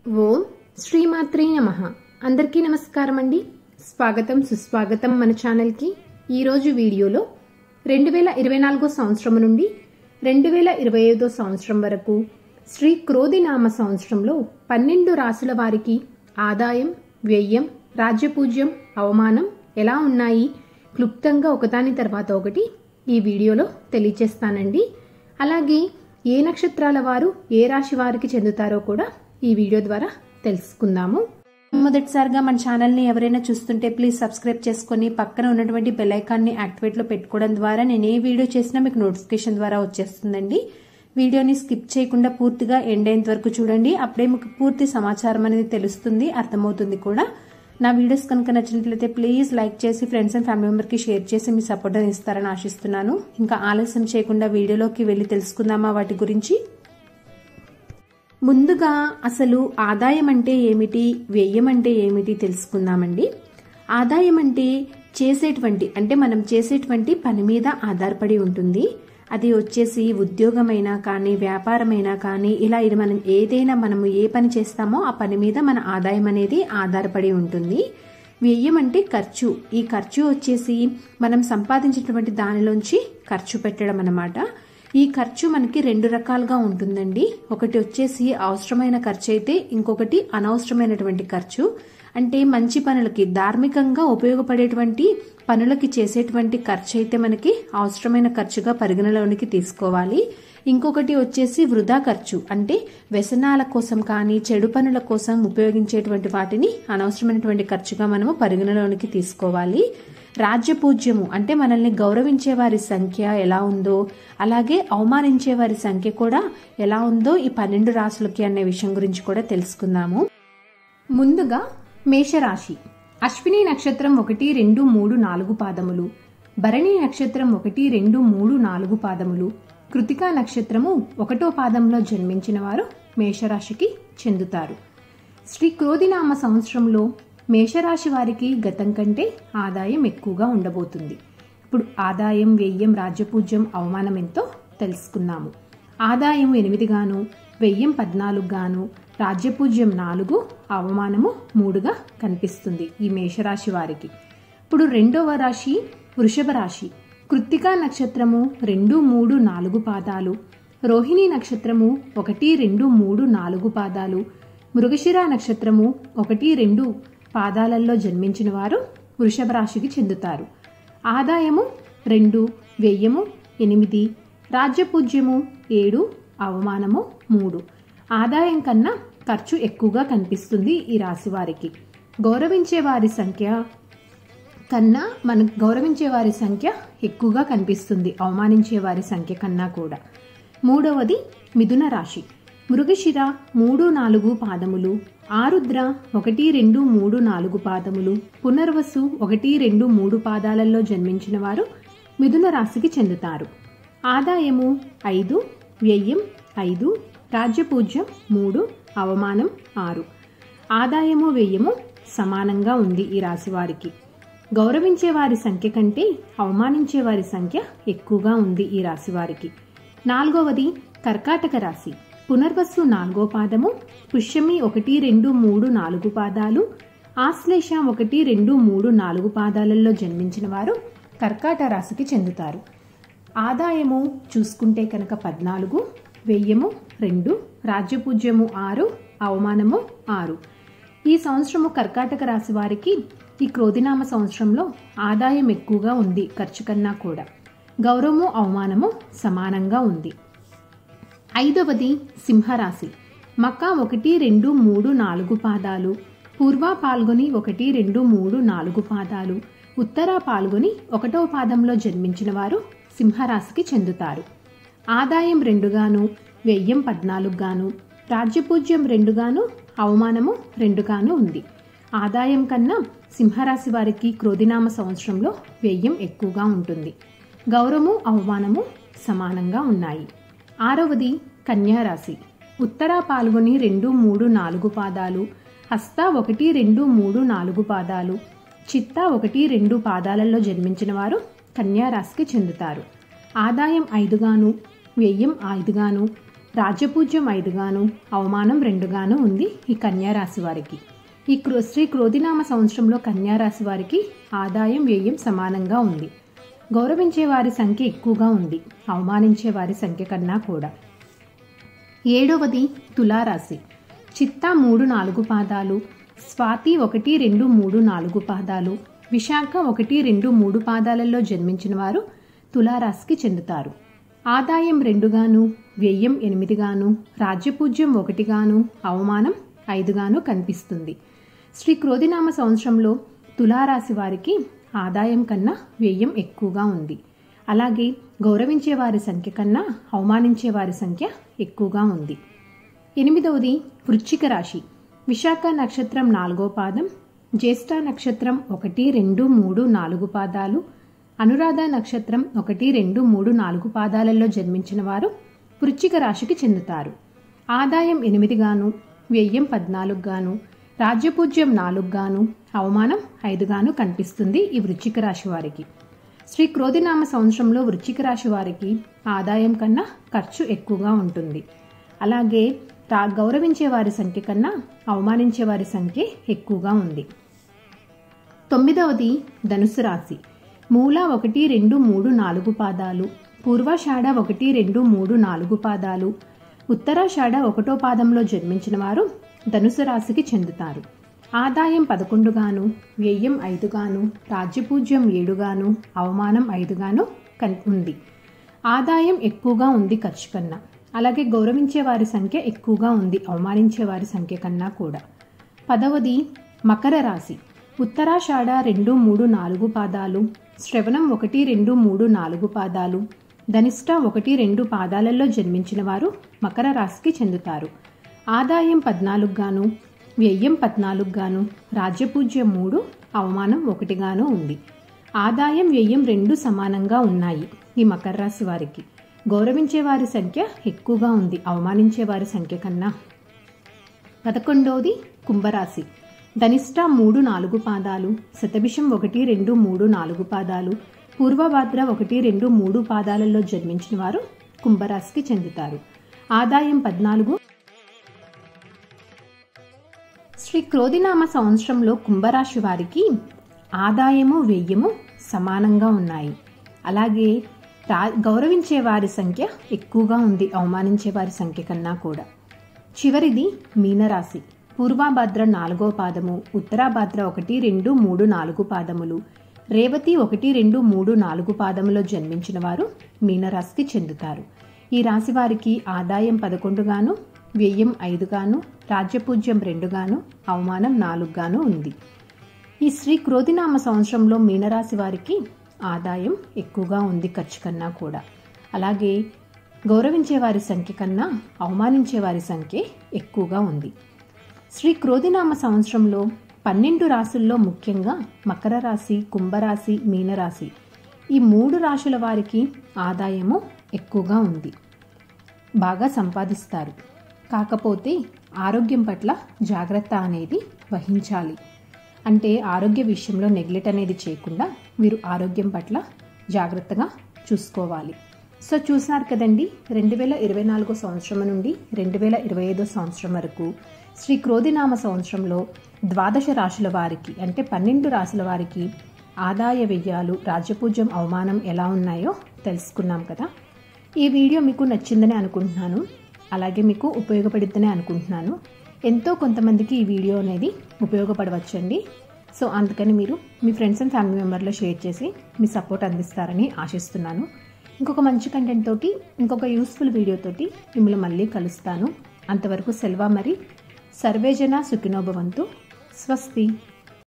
ఓం శ్రీమాత్రే నమః. అందరికీ నమస్కారం అండి. స్వాగతం సుస్వాగతం మన ఛానల్కి. ఈరోజు వీడియోలో 2024 సంవత్సరం నుండి 2025 సంవత్సరం వరకు శ్రీ క్రోధినామ సంవత్సరంలో 12 రాశుల వారికి ఆదాయం, వ్యయం, రాజ్యపూజ్యం, అవమానం ఎలా ఉన్నాయి క్లుప్తంగా ఒకదాని తర్వాత ఒకటి ఈ వీడియోలో తెలియచేస్తానండి. అలాగే ఏ నక్షత్రాల వారు ఏ రాశి వారికి చెందుతారో కూడా ఈ వీడియో ద్వారా తెలుసుకుందాము. మొదటిసారిగా మన ఛానల్ని ఎవరైనా చూస్తుంటే ప్లీజ్ సబ్స్క్రైబ్ చేసుకుని పక్కన ఉన్నటువంటి బెల్ ఐకాన్ని యాక్టివేట్లో పెట్టుకోవడం ద్వారా నేను ఏ వీడియో చేసినా మీకు నోటిఫికేషన్ ద్వారా వచ్చేస్తుందండి. వీడియోని స్కిప్ చేయకుండా పూర్తిగా ఎండ్ అయ్యేంత వరకు చూడండి. అప్పుడే మీకు పూర్తి సమాచారం అనేది తెలుస్తుంది, అర్థమవుతుంది కూడా. నా వీడియోస్ కనుక నచ్చినట్లయితే ప్లీజ్ లైక్ చేసి ఫ్రెండ్స్ అండ్ ఫ్యామిలీ మెంబర్కి షేర్ చేసి మీ సపోర్ట్ ఇస్తారని ఆశిస్తున్నాను. ఇంకా ఆలస్యం చేయకుండా వీడియోలోకి వెళ్ళి తెలుసుకుందామా వాటి గురించి. ముందుగా అసలు ఆదాయం అంటే ఏమిటి, వ్యయం అంటే ఏమిటి తెలుసుకుందామండి. ఆదాయం అంటే మనం చేసేటువంటి పని మీద ఆధారపడి ఉంటుంది. అది వచ్చేసి ఉద్యోగమైనా కానీ వ్యాపారమైనా కానీ ఇలా ఇది మనము ఏ పని చేస్తామో ఆ పని మీద మన ఆదాయం అనేది ఆధారపడి ఉంటుంది. వ్యయం అంటే ఖర్చు. ఈ ఖర్చు వచ్చేసి మనం సంపాదించినటువంటి దానిలోంచి ఖర్చు పెట్టడం అన్నమాట. ఈ ఖర్చు మనకి రెండు రకాలుగా ఉంటుందండి. ఒకటి వచ్చేసి అవసరమైన ఖర్చు అయితే, ఇంకొకటి అనవసరమైనటువంటి ఖర్చు. అంటే మంచి పనులకి, ధార్మికంగా ఉపయోగపడేటువంటి పనులకి చేసేటువంటి ఖర్చు అయితే మనకి అవసరమైన ఖర్చుగా పరిగణలోనికి తీసుకోవాలి. ఇంకొకటి వచ్చేసి వృధా ఖర్చు. అంటే వ్యసనాల కోసం కానీ చెడు పనుల కోసం ఉపయోగించేటువంటి వాటిని అనవసరమైనటువంటి ఖర్చుగా మనము పరిగణలోనికి తీసుకోవాలి. రాజ్యపూజ్యము అంటే మనల్ని గౌరవించే వారి సంఖ్య ఎలా ఉందో, అలాగే అవమానించే వారి సంఖ్య కూడా ఎలా ఉందో ఈ 12 రాశులకి అనే విషయం గురించి కూడా తెలుసుకుందాము. ముందుగా మేషరాశి. అశ్విని నక్షత్రం 1, 2, 3, 4 పాదములు, భరణి నక్షత్రం 1, 2, 3, 4 పాదములు, కృతికా నక్షత్రము 1వ పాదంలో జన్మించిన వారు మేషరాశికి చెందుతారు. శ్రీ క్రోధినామ సంవత్సరంలో మేషరాశి వారికి గతం కంటే ఆదాయం ఎక్కువగా ఉండబోతుంది. ఇప్పుడు ఆదాయం, వ్యయం, రాజ్యపూజ్యం, అవమానం ఎంతో తెలుసుకున్నాము. ఆదాయం 8 గాను, వ్యయం 14 గాను, రాజ్యపూజ్యం 4, అవమానము 3గా కనిపిస్తుంది ఈ మేషరాశి వారికి. ఇప్పుడు రెండవ రాశి వృషభ రాశి. కృత్తికా నక్షత్రము 2, 3, 4 పాదాలు, రోహిణి నక్షత్రము 1, 2, 3, 4 పాదాలు, మృగశిర నక్షత్రము 1, 2 పాదాలలో జన్మించిన వారు వృషభ రాశికి చెందుతారు. ఆదాయము 2, వ్యయము 8, రాజ్యపూజ్యము 7, అవమానము 3. ఆదాయం కన్నా ఖర్చు ఎక్కువగా కనిపిస్తుంది ఈ రాశి వారికి. గౌరవించే వారి సంఖ్య ఎక్కువగా కనిపిస్తుంది అవమానించే వారి సంఖ్య కన్నా కూడా. మూడవది మిథున రాశి. మృగశిర 3, 4 పాదములు, ఆరుద్ర 1, 2, 3, 4 పాదములు, పునర్వసు 1, 2, 3 పాదాలలో జన్మించిన వారు మిథున రాశికి చెందుతారు. ఆదాయము 5, వ్యయం 5, రాజ్యపూజ్యం 3, అవమానం 6. ఆదాయము వ్యయము సమానంగా ఉంది ఈ రాశి వారికి. గౌరవించే వారి సంఖ్య కంటే అవమానించే వారి సంఖ్య ఎక్కువగా ఉంది ఈ రాశి వారికి. నాలుగవది కర్కాటక రాశి. పునర్వసు 4వ పాదము, పుష్యమి 1, 2, 3, 4 పాదాలు, ఆశ్లేష 1, 2, 3, 4 పాదాలలో జన్మించిన వారు కర్కాటక రాశికి చెందుతారు. ఆదాయము చూసుకుంటే కనుక 14, వ్యయము 2, రాజ్యపూజ్యము 6, అవమానము 6. ఈ సంవత్సరము కర్కాటక రాశి వారికి ఈ క్రోధినామ సంవత్సరంలో ఆదాయం ఎక్కువగా ఉంది ఖర్చు కన్నా కూడా. గౌరవము, అవమానము సమానంగా ఉంది. ఐదవది సింహరాశి. మక 1, 2, 3, 4 పాదాలు, పూర్వ పాల్గొని 1, 2, 3, 4 పాదాలు, ఉత్తర పాల్గొని 1వ పాదంలో జన్మించిన వారు సింహరాశికి చెందుతారు. ఆదాయం 2 గాను, వ్యయం 14 గాను, రాజ్యపూజ్యం 2 గాను, అవమానము 2 గాను ఉంది. ఆదాయం కన్నా సింహరాశి వారికి క్రోధినామ సంవత్సరంలో వ్యయం ఎక్కువగా ఉంటుంది. గౌరవము, అవమానము సమానంగా ఉన్నాయి. ఆరవది కన్యారాశి. ఉత్తర పాల్గొని 2, 3, 4 పాదాలు, హస్త 1, 2, 3, 4 పాదాలు, చిత్త 1, 2 పాదాలలో జన్మించిన వారు కన్యారాశికి చెందుతారు. ఆదాయం 5 గాను, వ్యయం 5 గాను, రాజ్యపూజ్యం 5 గాను అవమానం 2 గాను ఉంది ఈ కన్యా రాశి వారికి. ఈ శ్రీ క్రోధినామ సంవత్సరంలో కన్యా రాశి వారికి ఆదాయం వ్యయం సమానంగా ఉంది. గౌరవించే వారి సంఖ్య ఎక్కువగా ఉంది, అవమానించే వారి సంఖ్య కన్నా కూడా. 7వది తులారాశి. చిత్తా 3, 4 పాదాలు, స్వాతి 1, 2, 3, 4 పాదాలు, విశాఖ 1, 2, 3 పాదాలలో జన్మించిన వారు తులారాశికి చెందుతారు. ఆదాయం 2 గాను వ్యయం 8 గాను రాజ్యపూజ్యం 1 గాను అవమానం 5 గాను కనిపిస్తుంది. శ్రీ క్రోధినామ సంవత్సరంలో తులారాశి వారికి ఆదాయం కన్నా వ్యయం ఎక్కువగా ఉంది. అలాగే గౌరవించే వారి సంఖ్య కన్నా అవమానించే వారి సంఖ్య ఎక్కువగా ఉంది. 8వది వృశ్చిక రాశి. విశాఖ నక్షత్రం 4వ పాదం, జ్యేష్ఠ నక్షత్రం 1, 2, 3, 4 పాదాలు, అనురాధ నక్షత్రం 1, 2, 3, 4 పాదాలలో జన్మించిన వారు వృశ్చిక రాశికి చెందుతారు. ఆదాయం 8 గాను వ్యయం 14 గాను రాజ్యపూజ్యం 4 గాను అవమానం 5 గాను కనిపిస్తుంది ఈ వృశ్చిక రాశి వారికి. శ్రీ క్రోధినామ సంవత్సరంలో వృశ్చిక రాశి వారికి ఆదాయం కన్నా ఖర్చు ఎక్కువగా ఉంటుంది. అలాగే గౌరవించే వారి సంఖ్య కన్నా అవమానించే వారి సంఖ్య ఎక్కువగా ఉంది. 9వది ధనుసు రాశి. మూల 1, 2, 3, 4 పాదాలు, పూర్వాషాఢ 1, 2, 3, 4 పాదాలు, ఉత్తరాషాఢ 1వ పాదంలో జన్మించిన వారు ధనుసు రాశికి చెందుతారు. ఆదాయం 11 గాను వ్యయం 5 గాను రాజ్యపూజ్యం 7 గాను అవమానం 5 గాను ఉంది. ఆదాయం ఎక్కువగా ఉంది ఖర్చు కన్నా. అలాగే గౌరవించే వారి సంఖ్య ఎక్కువగా ఉంది అవమానించే వారి సంఖ్య కన్నా కూడా. 10వది మకర రాశి. ఉత్తరాషాఢ 2, 3, 4 పాదాలు, శ్రవణం 1, 2, 3, 4 పాదాలు, ధనిష్ట 1, 2 పాదాలలో జన్మించిన వారు మకర రాశికి చెందుతారు. ఆదాయం 14 గాను వ్యయం 14 గాను రాజ్యపూజ్యం 3 అవమానం 1 గాను ఉంది. ఆదాయం వ్యయం 2 సమానంగా ఉన్నాయి ఈ మకర రాశి వారికి. గౌరవించే వారి సంఖ్య ఎక్కువగా ఉంది అవమానించే వారి సంఖ్య కన్నా. 11వది కుంభరాశి. ధనిష్ట 3, 4 పాదాలు, శతభిషం 1, 2, 3, 4 పాదాలు, పూర్వభాద్ర 1, 2, 3 పాదాలలో జన్మించిన వారు కుంభరాశికి చెందుతారు. ఆదాయం 14. శ్రీ క్రోధినామ సంవత్సరంలో కుంభరాశి వారికి ఆదాయము వ్యయము సమానంగా ఉన్నాయి. అలాగే గౌరవించే వారి సంఖ్య ఎక్కువగా ఉంది అవమానించే వారి సంఖ్య కన్నా కూడా. చివరిది మీనరాశి. పూర్వభద్ర 4వ పాదము, ఉత్తరాభద్ర 1, 2, 3, 4 పాదములు, రేవతి 1, 2, 3, 4 పాదములో జన్మించిన వారు మీనరాశికి చెందుతారు. ఈ రాశి వారికి ఆదాయం 11 గాను వ్యయం 5 గాను రాజ్యపూజ్యం 2 గాను అవమానం 4 గాను ఉంది. ఈ శ్రీ క్రోధినామ సంవత్సరంలో మీనరాశి వారికి ఆదాయం ఎక్కువగా ఉంది ఖర్చు కన్నా కూడా. అలాగే గౌరవించే వారి సంఖ్య కన్నా అవమానించే వారి సంఖ్య ఎక్కువగా ఉంది. శ్రీ క్రోధినామ సంవత్సరంలో 12 రాశుల్లో ముఖ్యంగా మకర రాశి, కుంభరాశి, మీనరాశి ఈ 3 రాశుల వారికి ఆదాయము ఎక్కువగా ఉంది, బాగా సంపాదిస్తారు. కాకపోతే ఆరోగ్యం పట్ల జాగ్రత్త అనేది వహించాలి. అంటే ఆరోగ్య విషయంలో నెగ్లెక్ట్ అనేది చేయకుండా వీరు ఆరోగ్యం పట్ల జాగ్రత్తగా చూసుకోవాలి. సో చూసినారు కదండి, 2024 సంవత్సరం నుండి 2025 సంవత్సరం వరకు శ్రీ క్రోధినామ సంవత్సరంలో 12 రాశుల వారికి అంటే 12 రాశుల వారికి ఆదాయ వ్యయాలు, రాజ్యపూజ్యం, అవమానం ఎలా ఉన్నాయో తెలుసుకున్నాం కదా. ఈ వీడియో మీకు నచ్చిందని అనుకుంటున్నాను. అలాగే మీకు ఉపయోగపడుతుందని అనుకుంటున్నాను. ఎంతో కొంతమందికి ఈ వీడియో అనేది ఉపయోగపడవచ్చండి. సో అందుకని మీరు మీ ఫ్రెండ్స్ అండ్ ఫ్యామిలీ మెంబర్లో షేర్ చేసి మీ సపోర్ట్ అందిస్తారని ఆశిస్తున్నాను. ఇంకొక మంచి కంటెంట్ తోటి, ఇంకొక యూస్ఫుల్ వీడియోతోటి మిమ్మల్ని మళ్ళీ కలుస్తాను. అంతవరకు సెలవు మరి. సర్వేజన సుఖినో భవంతు. స్వస్తి.